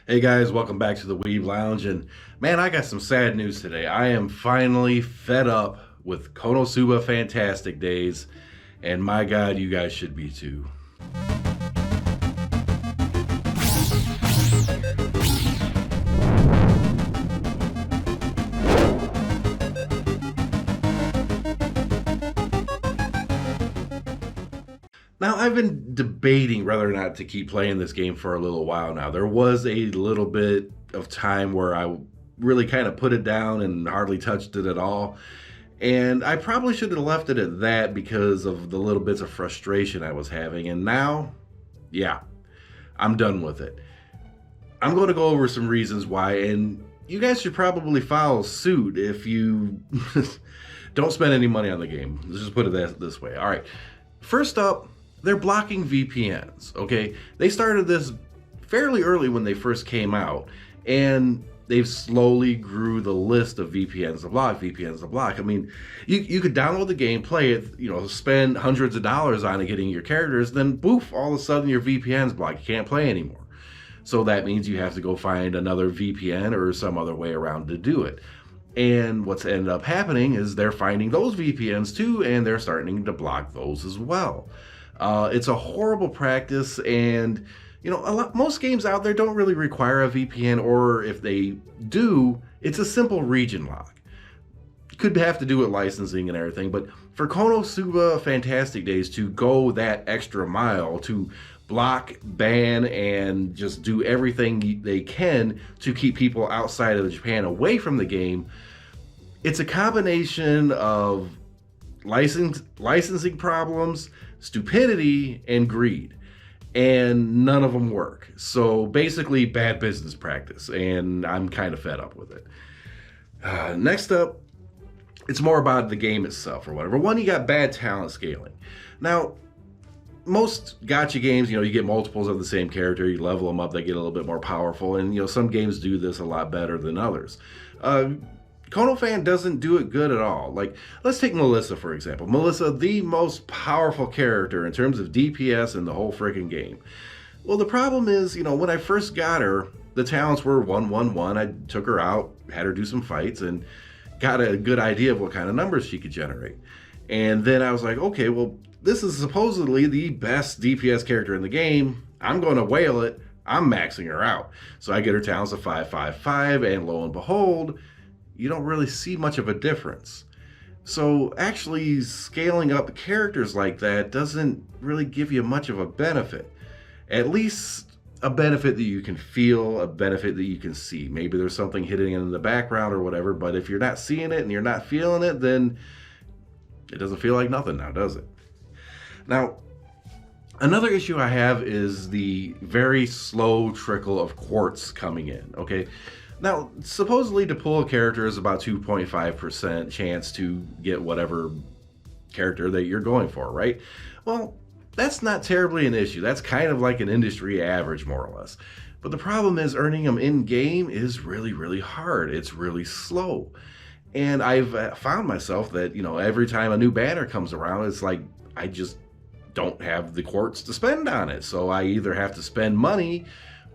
Hey guys, welcome back to the Weeb Lounge. And man, I got some sad news today. I am finally fed up with Konosuba Fantastic Days, and my God, you guys should be too. Now, I've been debating whether or not to keep playing this game for a little while now. There was a little bit of time where I really kind of put it down and hardly touched it at all. And I probably should have left it at that because of the little bits of frustration I was having. And now, yeah, I'm done with it. I'm going to go over some reasons why, and you guys should probably follow suit if you don't spend any money on the game. Let's just put it this way. All right. First up, they're blocking VPNs, okay? They started this fairly early when they first came out, and they've slowly grew the list of VPNs to block, VPNs to block. I mean, you could download the game, play it, spend hundreds of dollars on it getting your characters, then boof, all of a sudden your VPN's blocked. You can't play anymore. So that means you have to go find another VPN or some other way around to do it. And what's ended up happening is they're finding those VPNs too, and they're starting to block those as well. It's a horrible practice, and most games out there don't really require a VPN, or if they do, it's a simple region lock. Could have to do with licensing and everything, but for Konosuba Fantastic Days to go that extra mile to block, ban, and just do everything they can to keep people outside of Japan away from the game, it's a combination of licensing problems, stupidity, and greed, and none of them work. So basically, bad business practice, and I'm kind of fed up with it. Next up, it's more about the game itself or whatever. One, you got bad talent scaling. Now, most gacha games, you get multiples of the same character, you level them up, they get a little bit more powerful, and some games do this a lot better than others. Kono doesn't do it good at all. Like, let's take Melissa, for example. Melissa, the most powerful character in terms of DPS in the whole freaking game. Well, the problem is, when I first got her, the talents were 1-1-1. I took her out, had her do some fights, and got a good idea of what kind of numbers she could generate. And then I was like, okay, well, this is supposedly the best DPS character in the game. I'm going to whale it. I'm maxing her out. So I get her talents of 5-5-5, and lo and behold, you don't really see much of a difference. So actually scaling up characters like that doesn't really give you much of a benefit. At least a benefit that you can feel, a benefit that you can see. Maybe there's something hidden in the background or whatever, but if you're not seeing it and you're not feeling it, then it doesn't feel like nothing now, does it? Now, another issue I have is the very slow trickle of quartz coming in, okay? Now, supposedly to pull a character is about 2.5% chance to get whatever character that you're going for, right? Well, that's not terribly an issue. That's kind of like an industry average, more or less. But the problem is earning them in-game is really, really hard. It's really slow. And I've found myself that, every time a new banner comes around, it's like I just don't have the quartz to spend on it. So I either have to spend money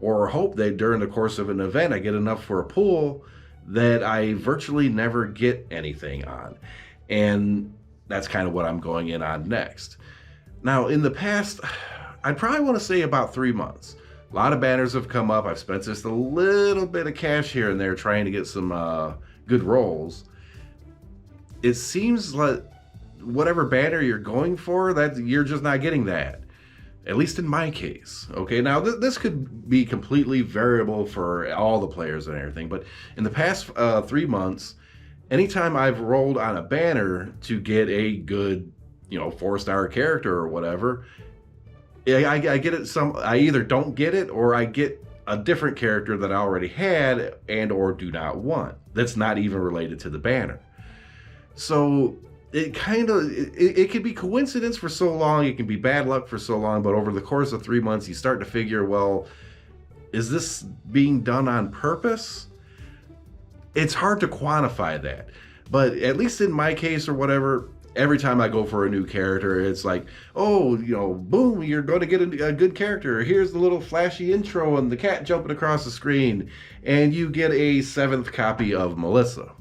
or hope that during the course of an event I get enough for a pool that I virtually never get anything on. And that's kind of what I'm going in on next. Now, in the past, I'd probably want to say about 3 months. A lot of banners have come up. I've spent just a little bit of cash here and there trying to get some good rolls. It seems like whatever banner you're going for, that you're just not getting that. At least in my case. Okay, now this could be completely variable for all the players and everything, but in the past 3 months, anytime I've rolled on a banner to get a good, 4-star character or whatever, I get it. I either don't get it or I get a different character that I already had and or do not want. That's not even related to the banner. So it kind of it can be coincidence for so long, it can be bad luck for so long, but over the course of 3 months you start to figure, well, is this being done on purpose? It's hard to quantify that, but at least in my case or whatever, Every time I go for a new character, it's like, oh, boom, you're going to get a good character. Here's the little flashy intro and the cat jumping across the screen, and you get a 7th copy of Melissa.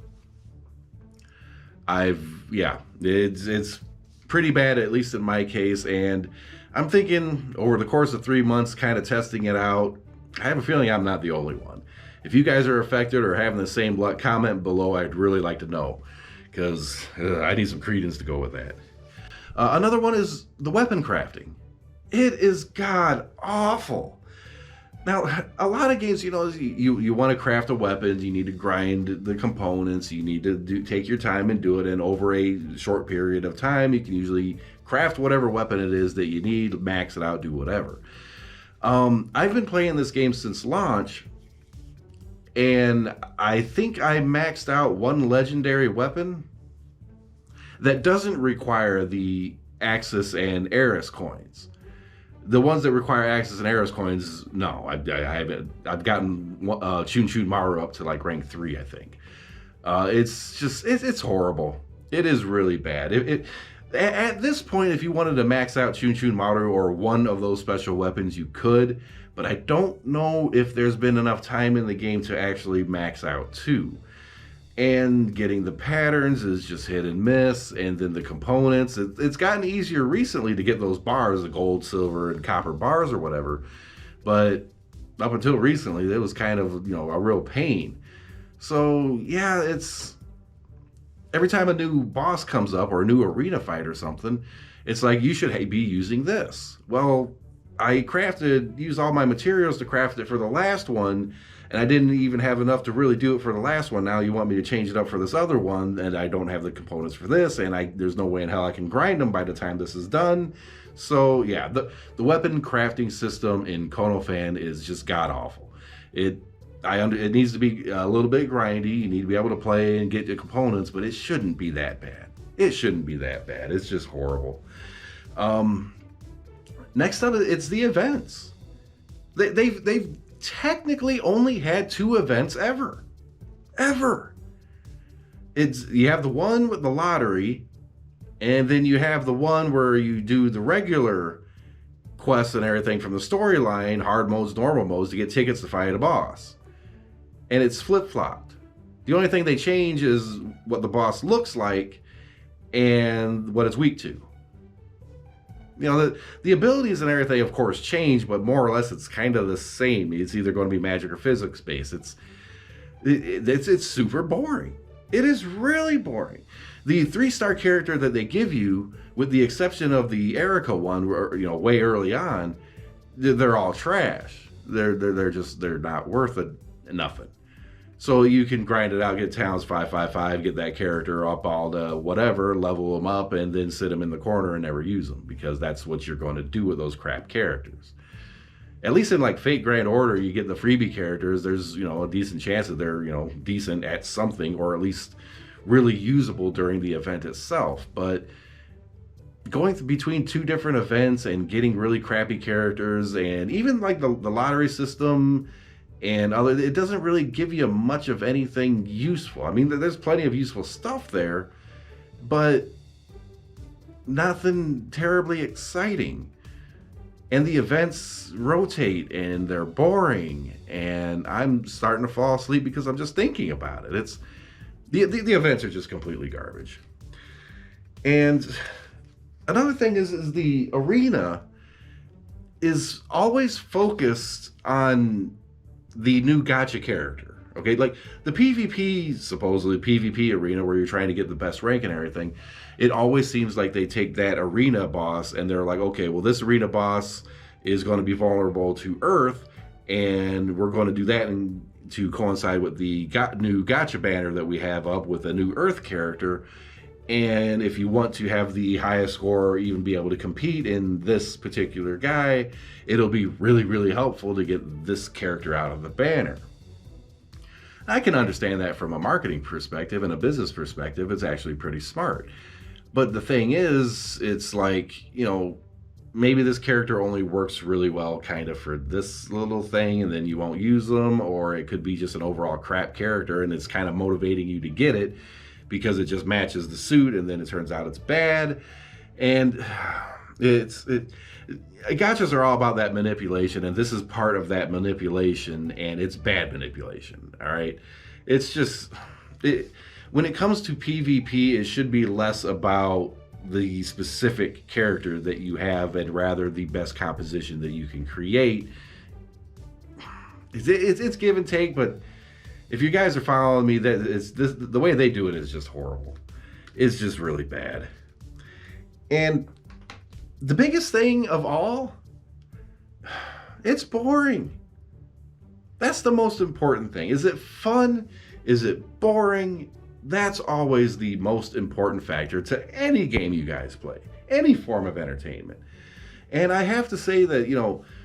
It's pretty bad, at least in my case, and I'm thinking over the course of 3 months kind of testing it out, I have a feeling I'm not the only one. If you guys are affected or having the same luck, comment below. I'd really like to know, because I need some credence to go with that. Another one is the weapon crafting. It is god awful. Now, a lot of games, you want to craft a weapon, you need to grind the components, you need to take your time and do it, and over a short period of time, you can usually craft whatever weapon it is that you need, max it out, do whatever. I've been playing this game since launch, and I think I maxed out one legendary weapon that doesn't require the Axis and Eris coins. The ones that require Axis and Eris coins, no, I haven't. I've gotten Chun Chun Maru up to like rank 3, I think. It's horrible. It is really bad. At this point, if you wanted to max out Chun Chun Maru or one of those special weapons, you could, but I don't know if there's been enough time in the game to actually max out 2. And getting the patterns is just hit and miss, and then the components, it's gotten easier recently to get those bars, the gold, silver, and copper bars or whatever, but up until recently, it was kind of, a real pain. So, yeah, it's... Every time a new boss comes up, or a new arena fight or something, it's like, you should be using this. Well, I used all my materials to craft it for the last one, and I didn't even have enough to really do it for the last one. Now you want me to change it up for this other one, and I don't have the components for this, and there's no way in hell I can grind them by the time this is done. So yeah, the weapon crafting system in Konofan is just god-awful. It needs to be a little bit grindy. You need to be able to play and get the components, but it shouldn't be that bad. It shouldn't be that bad. It's just horrible. Next up, it's the events. They've technically only had 2 events ever. You have the one with the lottery, and then you have the one where you do the regular quests and everything from the storyline, hard modes, normal modes, to get tickets to fight a boss. And it's flip-flopped. The only thing they change is what the boss looks like and what it's weak to. The abilities and everything, of course, change, but more or less it's kind of the same. It's either going to be magic or physics based. It's super boring. It is really boring. The 3-star character that they give you, with the exception of the Erica one, way early on, they're all trash. They're not worth nothing. So you can grind it out, get Talents 555, get that character up all to whatever, level them up, and then sit them in the corner and never use them, because that's what you're going to do with those crap characters. At least in like Fate Grand Order, you get the freebie characters. There's a decent chance that they're decent at something, or at least really usable during the event itself. But going between 2 different events and getting really crappy characters, and even like the lottery system and it doesn't really give you much of anything useful. I mean, there's plenty of useful stuff there, but nothing terribly exciting. And the events rotate and they're boring, and I'm starting to fall asleep because I'm just thinking about it. It's the events are just completely garbage. And another thing is the arena is always focused on the new gacha character. Okay, like the PvP, supposedly PvP arena, where you're trying to get the best rank and everything, it always seems like they take that arena boss and they're like, okay, well, this arena boss is going to be vulnerable to Earth, and we're going to do that to coincide with the new gacha banner that we have up with a new Earth character. And if you want to have the highest score or even be able to compete in this particular guy, it'll be really, really helpful to get this character out of the banner. I can understand that from a marketing perspective and a business perspective. It's actually pretty smart. But the thing is, it's like, maybe this character only works really well kind of for this little thing, and then you won't use them, or it could be just an overall crap character and it's kind of motivating you to get it because it just matches the suit, and then it turns out it's bad. And gotchas are all about that manipulation, and this is part of that manipulation, and it's bad manipulation. All right, it's just when it comes to PvP, it should be less about the specific character that you have and rather the best composition that you can create. It's give and take, but if you guys are following me, that it's this, the way they do it is just horrible. It's just really bad. And the biggest thing of all, it's boring. That's the most important thing. Is it fun? Is it boring? That's always the most important factor to any game you guys play, any form of entertainment. And I have to say that,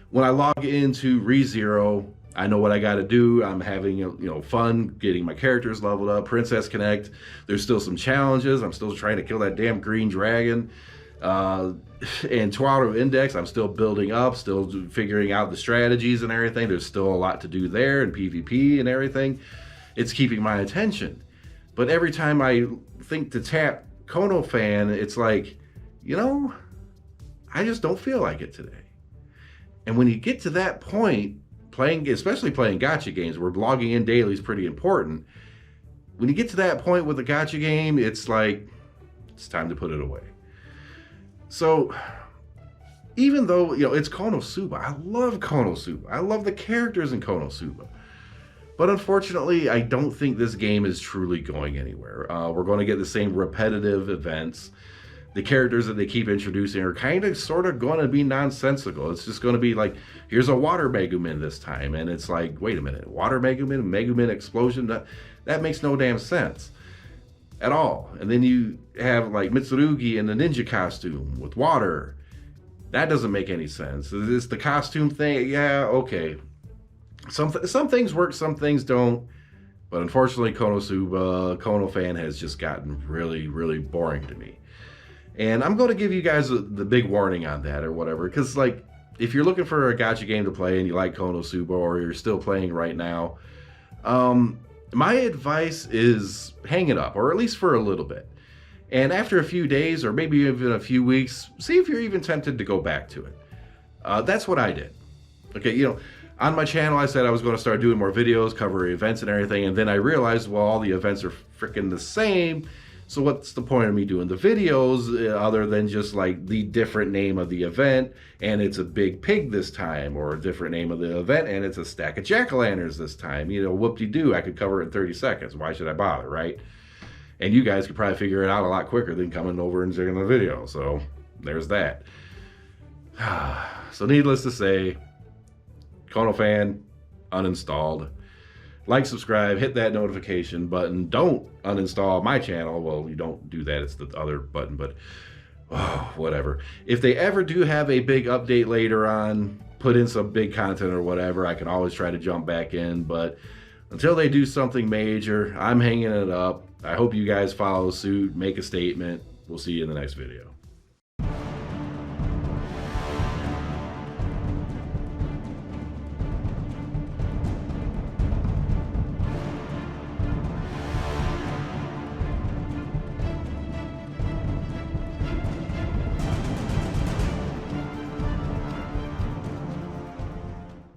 when I log into ReZero, I know what I got to do. I'm having, fun getting my characters leveled up. Princess Connect, there's still some challenges. I'm still trying to kill that damn green dragon. And Tuatara Index, I'm still building up, still figuring out the strategies and everything. There's still a lot to do there in PvP and everything. It's keeping my attention. But every time I think to tap Kono Fan, it's like, I just don't feel like it today. And when you get to that point, especially playing gacha games where logging in daily is pretty important, when you get to that point with a gacha game, it's like, it's time to put it away. So even though, it's Konosuba, I love Konosuba. I love the characters in Konosuba. But unfortunately, I don't think this game is truly going anywhere. We're going to get the same repetitive events. The characters that they keep introducing are sort of going to be nonsensical. It's just going to be like, here's a water Megumin this time. And it's like, wait a minute, water Megumin explosion? That makes no damn sense at all. And then you have like Mitsurugi in the ninja costume with water. That doesn't make any sense. It's the costume thing. Yeah, okay. Some things work, some things don't. But unfortunately, Kono Fan has just gotten really, really boring to me. And I'm going to give you guys the big warning on that or whatever. Because, if you're looking for a gacha game to play and you like Konosuba or you're still playing right now, my advice is hang it up, or at least for a little bit. And after a few days or maybe even a few weeks, see if you're even tempted to go back to it. That's what I did. Okay, on my channel, I said I was going to start doing more videos, cover events and everything, and then I realized, well, all the events are freaking the same, so what's the point of me doing the videos other than just the different name of the event, and it's a big pig this time, or a different name of the event, and it's a stack of jack-o'-lanterns this time. Whoop-de-doo, I could cover it in 30 seconds. Why should I bother, right? And you guys could probably figure it out a lot quicker than coming over and checking the video, so there's that. So needless to say, Kono Fan, uninstalled. Like, subscribe, hit that notification button. Don't uninstall my channel. Well, you don't do that. It's the other button, but whatever. If they ever do have a big update later on, put in some big content or whatever, I can always try to jump back in. But until they do something major, I'm hanging it up. I hope you guys follow suit, make a statement. We'll see you in the next video.